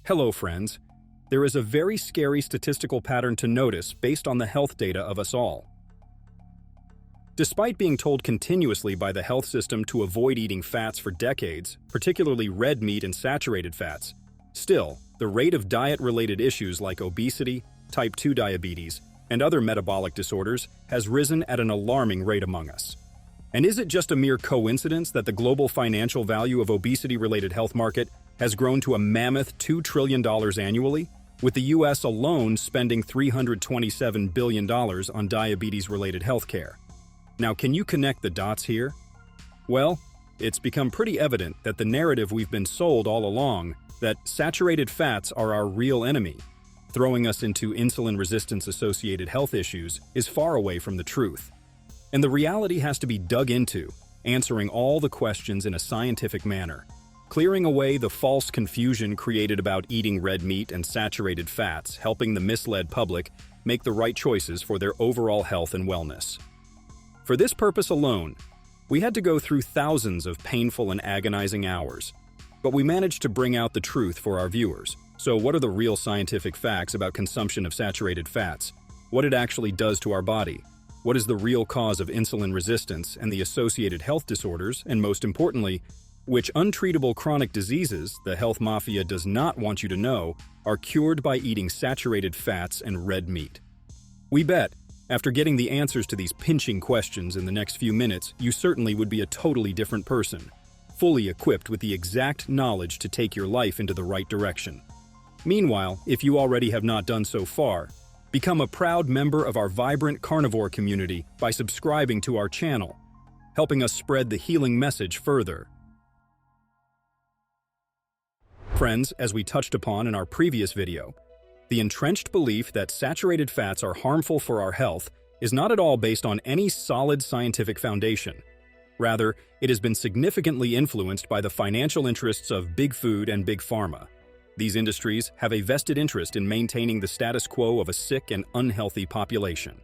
Hello, friends. There is a very scary statistical pattern to notice based on the health data of us all. Despite being told continuously by the health system to avoid eating fats for decades, particularly red meat and saturated fats, still, the rate of diet-related issues like obesity, type 2 diabetes, and other metabolic disorders has risen at an alarming rate among us. And is it just a mere coincidence that the global financial value of obesity-related health market has grown to a mammoth $2 trillion annually, with the US alone spending $327 billion on diabetes-related healthcare? Now, can you connect the dots here? Well, it's become pretty evident that the narrative we've been sold all along, that saturated fats are our real enemy, throwing us into insulin resistance-associated health issues, is far away from the truth. And the reality has to be dug into, answering all the questions in a scientific manner, clearing away the false confusion created about eating red meat and saturated fats, helping the misled public make the right choices for their overall health and wellness. For this purpose alone, we had to go through thousands of painful and agonizing hours, but we managed to bring out the truth for our viewers. So what are the real scientific facts about consumption of saturated fats? What it actually does to our body? What is the real cause of insulin resistance and the associated health disorders? And most importantly, which untreatable chronic diseases the health mafia does not want you to know are cured by eating saturated fats and red meat? We bet, after getting the answers to these pinching questions in the next few minutes, you certainly would be a totally different person, fully equipped with the exact knowledge to take your life into the right direction. Meanwhile, if you already have not done so far, become a proud member of our vibrant carnivore community by subscribing to our channel, helping us spread the healing message further. Friends, as we touched upon in our previous video, the entrenched belief that saturated fats are harmful for our health is not at all based on any solid scientific foundation. Rather, it has been significantly influenced by the financial interests of big food and big pharma. These industries have a vested interest in maintaining the status quo of a sick and unhealthy population.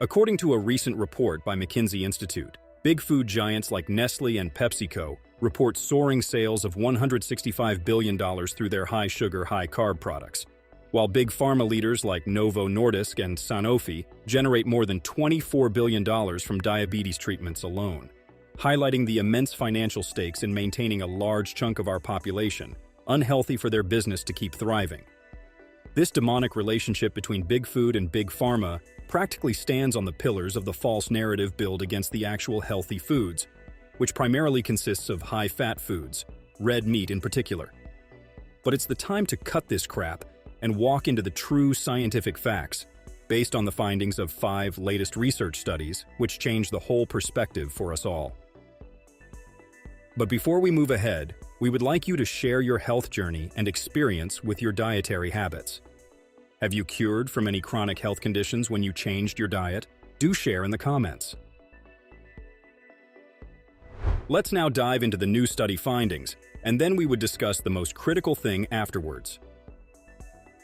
According to a recent report by McKinsey Institute, big food giants like Nestle and PepsiCo report soaring sales of $165 billion through their high-sugar, high-carb products, while big pharma leaders like Novo Nordisk and Sanofi generate more than $24 billion from diabetes treatments alone, highlighting the immense financial stakes in maintaining a large chunk of our population, unhealthy for their business to keep thriving. This demonic relationship between big food and big pharma practically stands on the pillars of the false narrative built against the actual healthy foods, which primarily consists of high-fat foods, red meat in particular. But it's the time to cut this crap and walk into the true scientific facts, based on the findings of 5 latest research studies, which change the whole perspective for us all. But before we move ahead, we would like you to share your health journey and experience with your dietary habits. Have you cured from any chronic health conditions when you changed your diet? Do share in the comments. Let's now dive into the new study findings, and then we would discuss the most critical thing afterwards.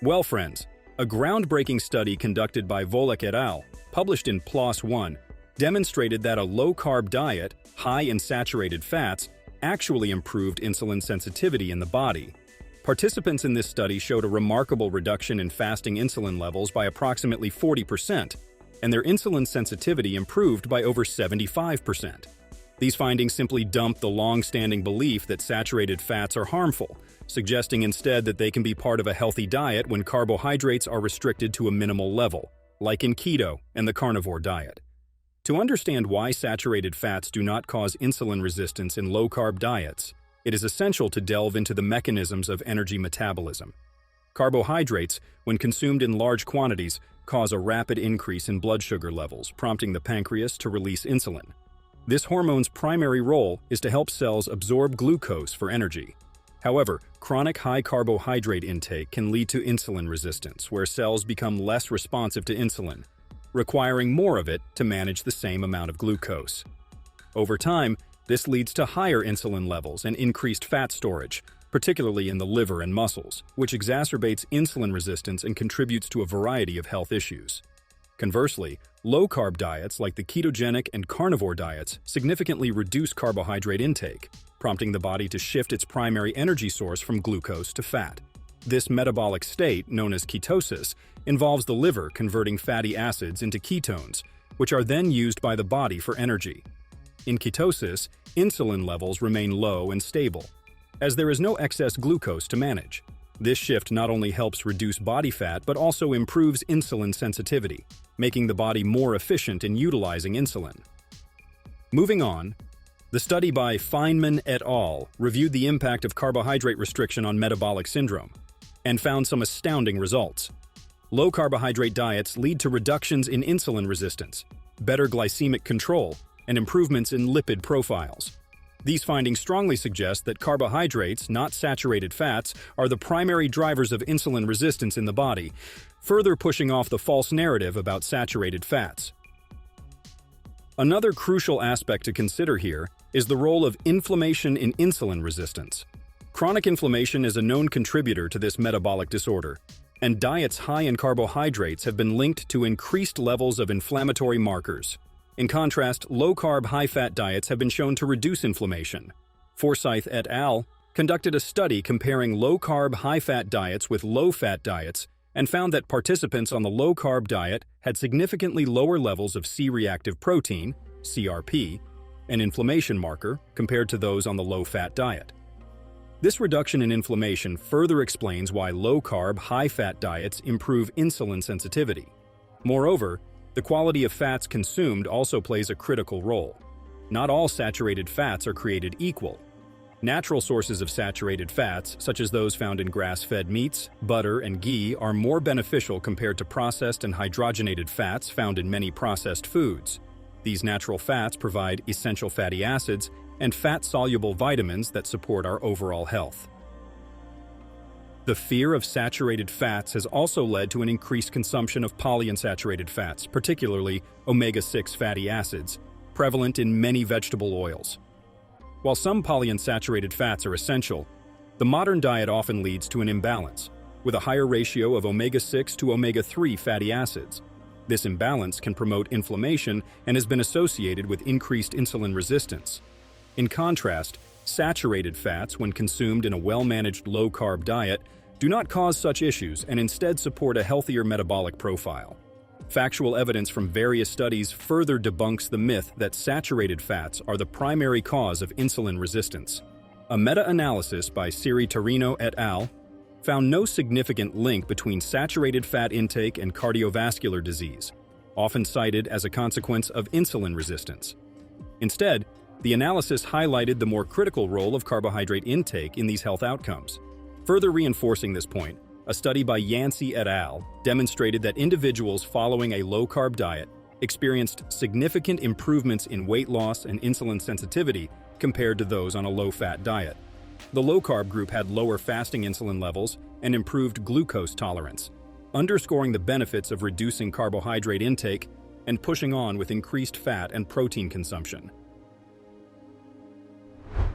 Well, friends, a groundbreaking study conducted by Volek et al., published in PLOS One, demonstrated that a low-carb diet, high in saturated fats, actually improved insulin sensitivity in the body. Participants in this study showed a remarkable reduction in fasting insulin levels by approximately 40%, and their insulin sensitivity improved by over 75%. These findings simply dump the long-standing belief that saturated fats are harmful, suggesting instead that they can be part of a healthy diet when carbohydrates are restricted to a minimal level, like in keto and the carnivore diet. To understand why saturated fats do not cause insulin resistance in low-carb diets, it is essential to delve into the mechanisms of energy metabolism. Carbohydrates, when consumed in large quantities, cause a rapid increase in blood sugar levels, prompting the pancreas to release insulin. This hormone's primary role is to help cells absorb glucose for energy. However, chronic high carbohydrate intake can lead to insulin resistance, where cells become less responsive to insulin, requiring more of it to manage the same amount of glucose. Over time, this leads to higher insulin levels and increased fat storage, particularly in the liver and muscles, which exacerbates insulin resistance and contributes to a variety of health issues. Conversely, low-carb diets like the ketogenic and carnivore diets significantly reduce carbohydrate intake, prompting the body to shift its primary energy source from glucose to fat, This metabolic state, known as ketosis, involves the liver converting fatty acids into ketones, which are then used by the body for energy. In ketosis, insulin levels remain low and stable, as there is no excess glucose to manage. This shift not only helps reduce body fat but also improves insulin sensitivity, making the body more efficient in utilizing insulin. Moving on, the study by Feynman et al. Reviewed the impact of carbohydrate restriction on metabolic syndrome and found some astounding results. Low-carbohydrate diets lead to reductions in insulin resistance, better glycemic control, and improvements in lipid profiles. These findings strongly suggest that carbohydrates, not saturated fats, are the primary drivers of insulin resistance in the body, further pushing off the false narrative about saturated fats. Another crucial aspect to consider here is the role of inflammation in insulin resistance. Chronic inflammation is a known contributor to this metabolic disorder, and diets high in carbohydrates have been linked to increased levels of inflammatory markers. In contrast, low-carb, high-fat diets have been shown to reduce inflammation. Forsyth et al. Conducted a study comparing low-carb, high-fat diets with low-fat diets and found that participants on the low-carb diet had significantly lower levels of C-reactive protein, CRP, an inflammation marker, compared to those on the low-fat diet. This reduction in inflammation further explains why low-carb, high-fat diets improve insulin sensitivity. Moreover, the quality of fats consumed also plays a critical role. Not all saturated fats are created equal. Natural sources of saturated fats, such as those found in grass-fed meats, butter, and ghee, are more beneficial compared to processed and hydrogenated fats found in many processed foods. These natural fats provide essential fatty acids and fat-soluble vitamins that support our overall health. The fear of saturated fats has also led to an increased consumption of polyunsaturated fats, particularly omega-6 fatty acids, prevalent in many vegetable oils. While some polyunsaturated fats are essential, the modern diet often leads to an imbalance, with a higher ratio of omega-6 to omega-3 fatty acids. This imbalance can promote inflammation and has been associated with increased insulin resistance. In contrast, saturated fats, when consumed in a well-managed low-carb diet, do not cause such issues and instead support a healthier metabolic profile. Factual evidence from various studies further debunks the myth that saturated fats are the primary cause of insulin resistance. A meta-analysis by Siri Torino et al. Found no significant link between saturated fat intake and cardiovascular disease, often cited as a consequence of insulin resistance. Instead, the analysis highlighted the more critical role of carbohydrate intake in these health outcomes. Further reinforcing this point, a study by Yancey et al. Demonstrated that individuals following a low-carb diet experienced significant improvements in weight loss and insulin sensitivity compared to those on a low-fat diet. The low-carb group had lower fasting insulin levels and improved glucose tolerance, underscoring the benefits of reducing carbohydrate intake and pushing on with increased fat and protein consumption.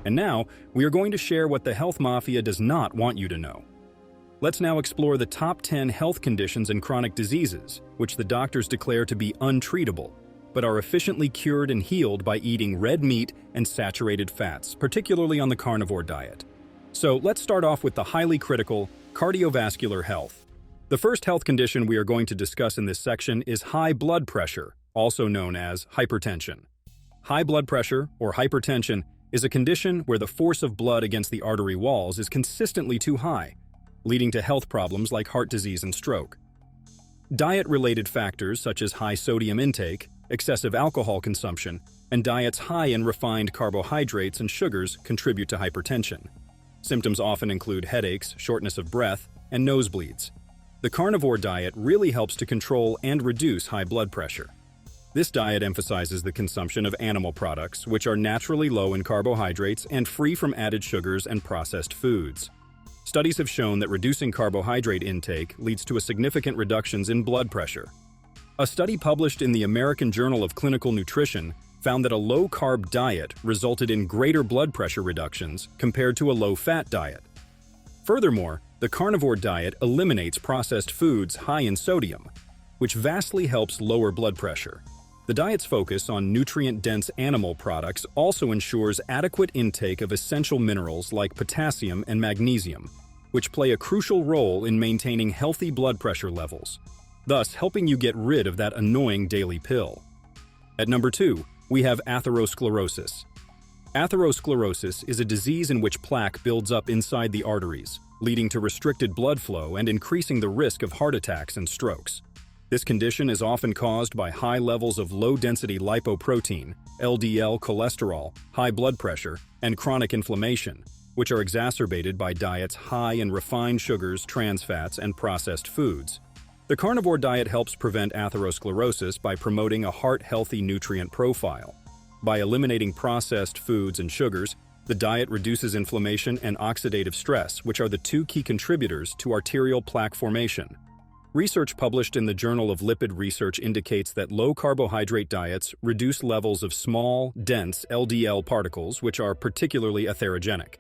And now, we are going to share what the health mafia does not want you to know. Let's now explore the top 10 health conditions and chronic diseases, which the doctors declare to be untreatable, but are efficiently cured and healed by eating red meat and saturated fats, particularly on the carnivore diet. So let's start off with the highly critical cardiovascular health. The first health condition we are going to discuss in this section is high blood pressure, also known as hypertension. High blood pressure, or hypertension, is a condition where the force of blood against the artery walls is consistently too high, leading to health problems like heart disease and stroke. Diet-related factors such as high sodium intake, excessive alcohol consumption, and diets high in refined carbohydrates and sugars contribute to hypertension. Symptoms often include headaches, shortness of breath, and nosebleeds. The carnivore diet really helps to control and reduce high blood pressure. This diet emphasizes the consumption of animal products, which are naturally low in carbohydrates and free from added sugars and processed foods. Studies have shown that reducing carbohydrate intake leads to significant reductions in blood pressure. A study published in the American Journal of Clinical Nutrition found that a low-carb diet resulted in greater blood pressure reductions compared to a low-fat diet. Furthermore, the carnivore diet eliminates processed foods high in sodium, which vastly helps lower blood pressure. The diet's focus on nutrient-dense animal products also ensures adequate intake of essential minerals like potassium and magnesium, which play a crucial role in maintaining healthy blood pressure levels, thus helping you get rid of that annoying daily pill. At number 2, we have atherosclerosis. Atherosclerosis is a disease in which plaque builds up inside the arteries, leading to restricted blood flow and increasing the risk of heart attacks and strokes. This condition is often caused by high levels of low-density lipoprotein, LDL cholesterol, high blood pressure, and chronic inflammation, which are exacerbated by diets high in refined sugars, trans fats, and processed foods. The carnivore diet helps prevent atherosclerosis by promoting a heart-healthy nutrient profile. By eliminating processed foods and sugars, the diet reduces inflammation and oxidative stress, which are the two key contributors to arterial plaque formation. Research published in the Journal of Lipid Research indicates that low-carbohydrate diets reduce levels of small, dense LDL particles, which are particularly atherogenic.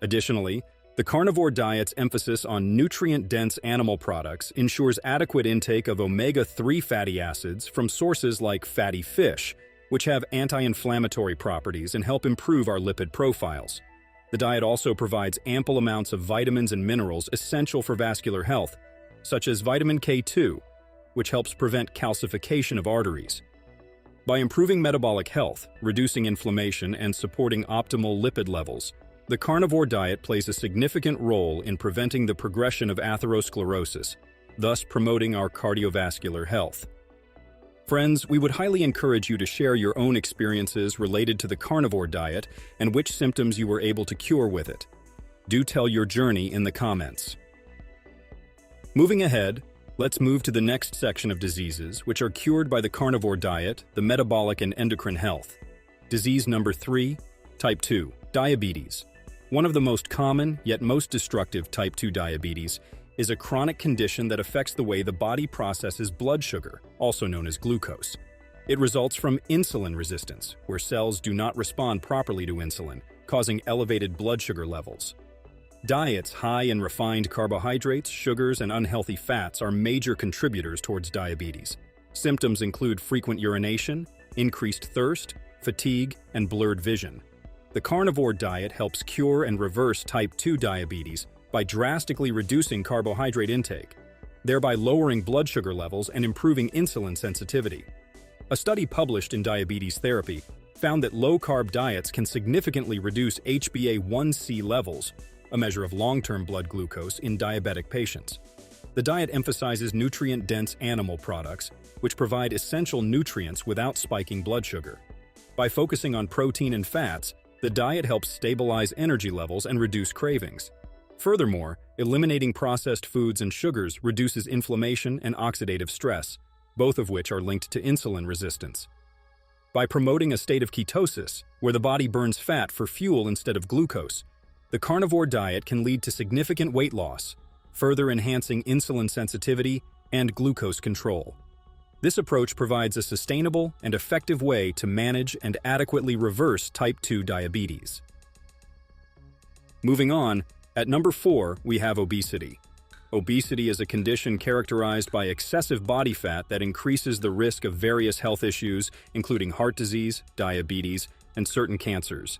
Additionally, the carnivore diet's emphasis on nutrient-dense animal products ensures adequate intake of omega-3 fatty acids from sources like fatty fish, which have anti-inflammatory properties and help improve our lipid profiles. The diet also provides ample amounts of vitamins and minerals essential for vascular health, such as vitamin K2, which helps prevent calcification of arteries. By improving metabolic health, reducing inflammation, and supporting optimal lipid levels, the carnivore diet plays a significant role in preventing the progression of atherosclerosis, thus promoting our cardiovascular health. Friends, we would highly encourage you to share your own experiences related to the carnivore diet and which symptoms you were able to cure with it. Do tell your journey in the comments. Moving ahead, let's move to the next section of diseases which are cured by the carnivore diet, the metabolic and endocrine health. Disease number 3, type 2, diabetes. One of the most common, yet most destructive type 2 diabetes is a chronic condition that affects the way the body processes blood sugar, also known as glucose. It results from insulin resistance, where cells do not respond properly to insulin, causing elevated blood sugar levels. Diets high in refined carbohydrates, sugars, and unhealthy fats are major contributors towards diabetes. Symptoms include frequent urination, increased thirst, fatigue, and blurred vision. The carnivore diet helps cure and reverse type 2 diabetes by drastically reducing carbohydrate intake, thereby lowering blood sugar levels and improving insulin sensitivity. A study published in Diabetes Therapy found that low-carb diets can significantly reduce HbA1c levels, a measure of long-term blood glucose in diabetic patients. The diet emphasizes nutrient-dense animal products, which provide essential nutrients without spiking blood sugar. By focusing on protein and fats, the diet helps stabilize energy levels and reduce cravings. Furthermore, eliminating processed foods and sugars reduces inflammation and oxidative stress, both of which are linked to insulin resistance. By promoting a state of ketosis, where the body burns fat for fuel instead of glucose, the carnivore diet can lead to significant weight loss, further enhancing insulin sensitivity and glucose control. This approach provides a sustainable and effective way to manage and adequately reverse type 2 diabetes. Moving on, at number 4, we have obesity. Obesity is a condition characterized by excessive body fat that increases the risk of various health issues, including heart disease, diabetes, and certain cancers.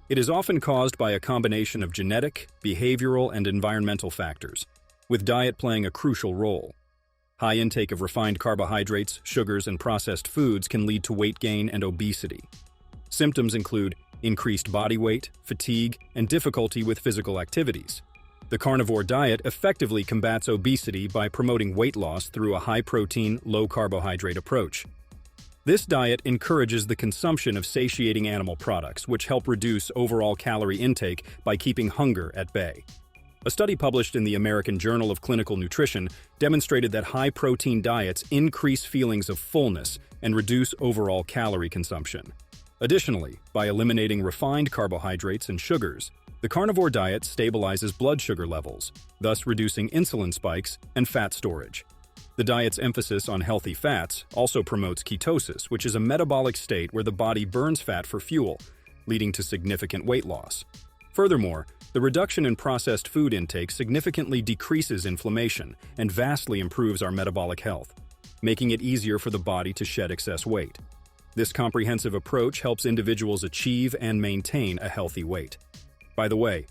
It is often caused by a combination of genetic, behavioral, and environmental factors, with diet playing a crucial role. High intake of refined carbohydrates, sugars, and processed foods can lead to weight gain and obesity. Symptoms include increased body weight, fatigue, and difficulty with physical activities. The carnivore diet effectively combats obesity by promoting weight loss through a high-protein, low-carbohydrate approach. This diet encourages the consumption of satiating animal products, which help reduce overall calorie intake by keeping hunger at bay. A study published in the American Journal of Clinical Nutrition demonstrated that high-protein diets increase feelings of fullness and reduce overall calorie consumption. Additionally, by eliminating refined carbohydrates and sugars, the carnivore diet stabilizes blood sugar levels, thus reducing insulin spikes and fat storage. The diet's emphasis on healthy fats also promotes ketosis, which is a metabolic state where the body burns fat for fuel, leading to significant weight loss. Furthermore, the reduction in processed food intake significantly decreases inflammation and vastly improves our metabolic health, making it easier for the body to shed excess weight. This comprehensive approach helps individuals achieve and maintain a healthy weight. By the way,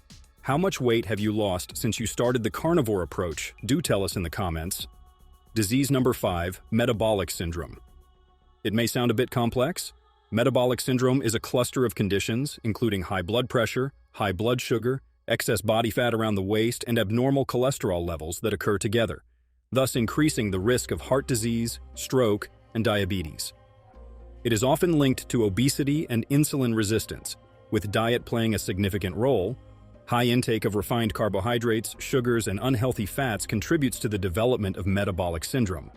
How much weight have you lost since you started the carnivore approach? Do tell us in the comments. Disease number 5, metabolic syndrome. It may sound a bit complex. Metabolic syndrome is a cluster of conditions, including high blood pressure, high blood sugar, excess body fat around the waist, and abnormal cholesterol levels that occur together, thus increasing the risk of heart disease, stroke, and diabetes. It is often linked to obesity and insulin resistance, with diet playing a significant role. High intake of refined carbohydrates, sugars, and unhealthy fats contributes to the development of metabolic syndrome.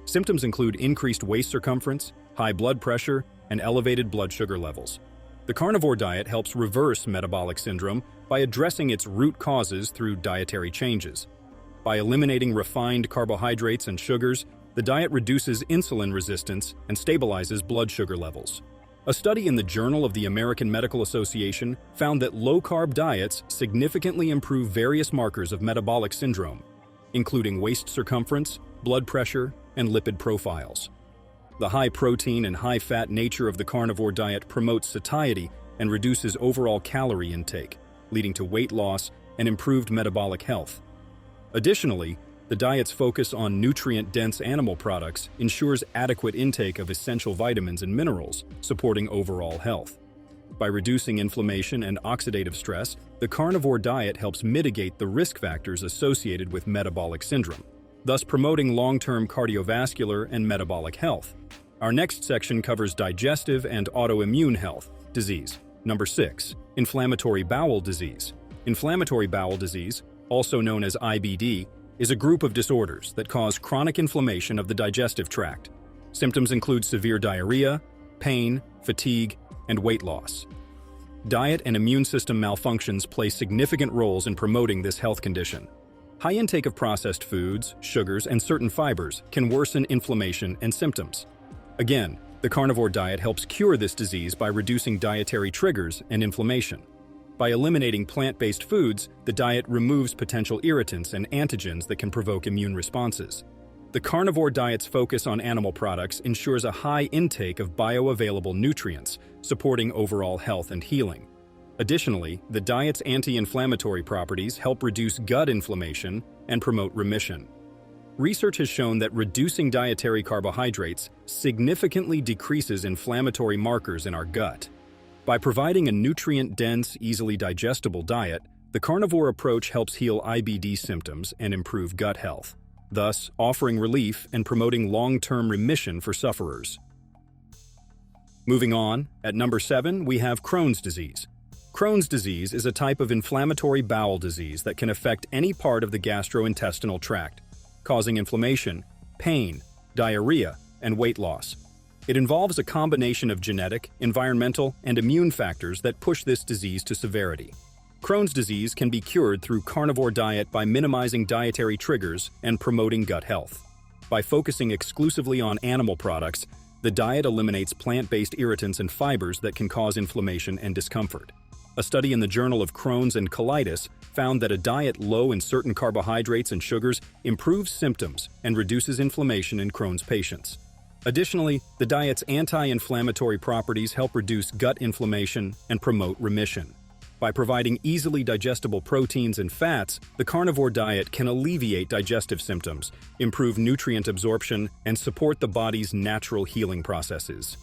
Symptoms include increased waist circumference, high blood pressure, and elevated blood sugar levels. The carnivore diet helps reverse metabolic syndrome by addressing its root causes through dietary changes. By eliminating refined carbohydrates and sugars, the diet reduces insulin resistance and stabilizes blood sugar levels. A study in the Journal of the American Medical Association found that low-carb diets significantly improve various markers of metabolic syndrome, including waist circumference, blood pressure, and lipid profiles. The high-protein and high-fat nature of the carnivore diet promotes satiety and reduces overall calorie intake, leading to weight loss and improved metabolic health. Additionally, the diet's focus on nutrient-dense animal products ensures adequate intake of essential vitamins and minerals, supporting overall health. By reducing inflammation and oxidative stress, the carnivore diet helps mitigate the risk factors associated with metabolic syndrome, thus promoting long-term cardiovascular and metabolic health. Our next section covers digestive and autoimmune health disease. Number 6, inflammatory bowel disease. Inflammatory bowel disease, also known as IBD, is a group of disorders that cause chronic inflammation of the digestive tract. Symptoms include severe diarrhea, pain, fatigue, and weight loss. Diet and immune system malfunctions play significant roles in promoting this health condition. High intake of processed foods, sugars, and certain fibers can worsen inflammation and symptoms. Again, the carnivore diet helps cure this disease by reducing dietary triggers and inflammation. By eliminating plant-based foods, the diet removes potential irritants and antigens that can provoke immune responses. The carnivore diet's focus on animal products ensures a high intake of bioavailable nutrients, supporting overall health and healing. Additionally, the diet's anti-inflammatory properties help reduce gut inflammation and promote remission. Research has shown that reducing dietary carbohydrates significantly decreases inflammatory markers in our gut. By providing a nutrient-dense, easily digestible diet, the carnivore approach helps heal IBD symptoms and improve gut health, thus offering relief and promoting long-term remission for sufferers. Moving on, at number 7, we have Crohn's disease. Crohn's disease is a type of inflammatory bowel disease that can affect any part of the gastrointestinal tract, causing inflammation, pain, diarrhea, and weight loss. It involves a combination of genetic, environmental, and immune factors that push this disease to severity. Crohn's disease can be cured through carnivore diet by minimizing dietary triggers and promoting gut health. By focusing exclusively on animal products, the diet eliminates plant-based irritants and fibers that can cause inflammation and discomfort. A study in the Journal of Crohn's and Colitis found that a diet low in certain carbohydrates and sugars improves symptoms and reduces inflammation in Crohn's patients. Additionally, the diet's anti-inflammatory properties help reduce gut inflammation and promote remission. By providing easily digestible proteins and fats, the carnivore diet can alleviate digestive symptoms, improve nutrient absorption, and support the body's natural healing processes.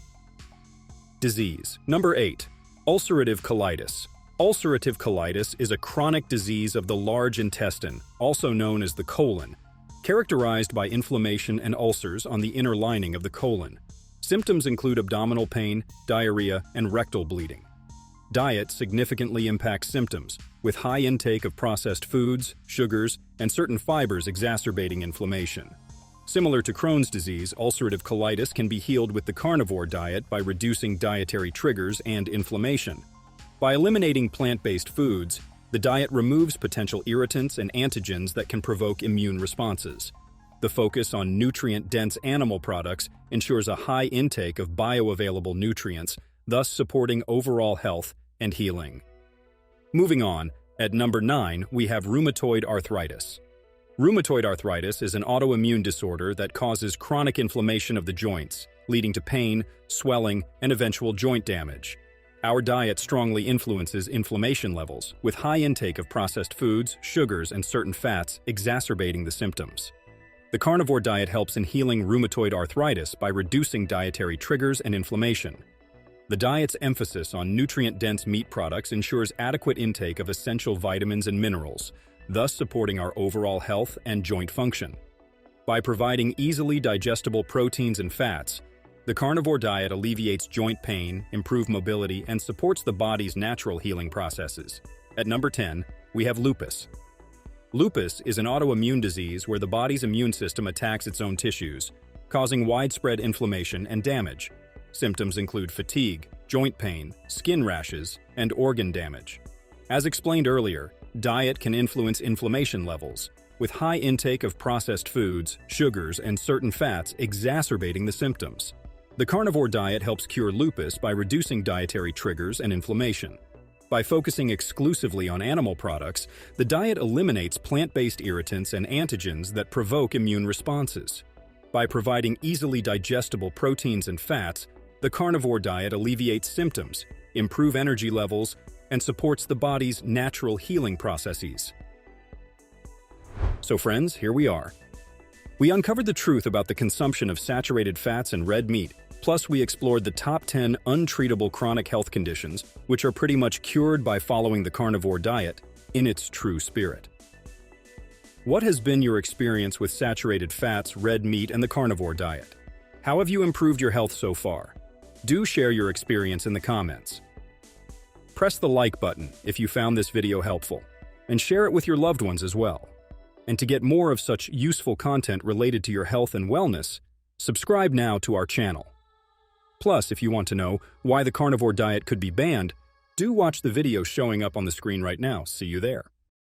Disease. Number 8. Ulcerative colitis. Ulcerative colitis is a chronic disease of the large intestine, also known as the colon, characterized by inflammation and ulcers on the inner lining of the colon. Symptoms include abdominal pain, diarrhea, and rectal bleeding. Diet significantly impacts symptoms, with high intake of processed foods, sugars, and certain fibers exacerbating inflammation. Similar to Crohn's disease, ulcerative colitis can be healed with the carnivore diet by reducing dietary triggers and inflammation. By eliminating plant-based foods, the diet removes potential irritants and antigens that can provoke immune responses. The focus on nutrient-dense animal products ensures a high intake of bioavailable nutrients, thus supporting overall health and healing. Moving on, at number 9, we have rheumatoid arthritis. Rheumatoid arthritis is an autoimmune disorder that causes chronic inflammation of the joints, leading to pain, swelling, and eventual joint damage. Our diet strongly influences inflammation levels, with high intake of processed foods, sugars, and certain fats exacerbating the symptoms. The carnivore diet helps in healing rheumatoid arthritis by reducing dietary triggers and inflammation. The diet's emphasis on nutrient-dense meat products ensures adequate intake of essential vitamins and minerals, thus supporting our overall health and joint function. By providing easily digestible proteins and fats, the carnivore diet alleviates joint pain, improves mobility, and supports the body's natural healing processes. At number 10, we have lupus. Lupus is an autoimmune disease where the body's immune system attacks its own tissues, causing widespread inflammation and damage. Symptoms include fatigue, joint pain, skin rashes, and organ damage. As explained earlier, diet can influence inflammation levels, with high intake of processed foods, sugars, and certain fats exacerbating the symptoms. The carnivore diet helps cure lupus by reducing dietary triggers and inflammation. By focusing exclusively on animal products, the diet eliminates plant-based irritants and antigens that provoke immune responses. By providing easily digestible proteins and fats, the carnivore diet alleviates symptoms, improves energy levels, and supports the body's natural healing processes. So friends, here we are. We uncovered the truth about the consumption of saturated fats and red meat, plus we explored the top 10 untreatable chronic health conditions, which are pretty much cured by following the carnivore diet in its true spirit. What has been your experience with saturated fats, red meat, and the carnivore diet? How have you improved your health so far? Do share your experience in the comments. Press the like button if you found this video helpful, and share it with your loved ones as well. And to get more of such useful content related to your health and wellness, subscribe now to our channel. Plus, if you want to know why the carnivore diet could be banned, do watch the video showing up on the screen right now. See you there.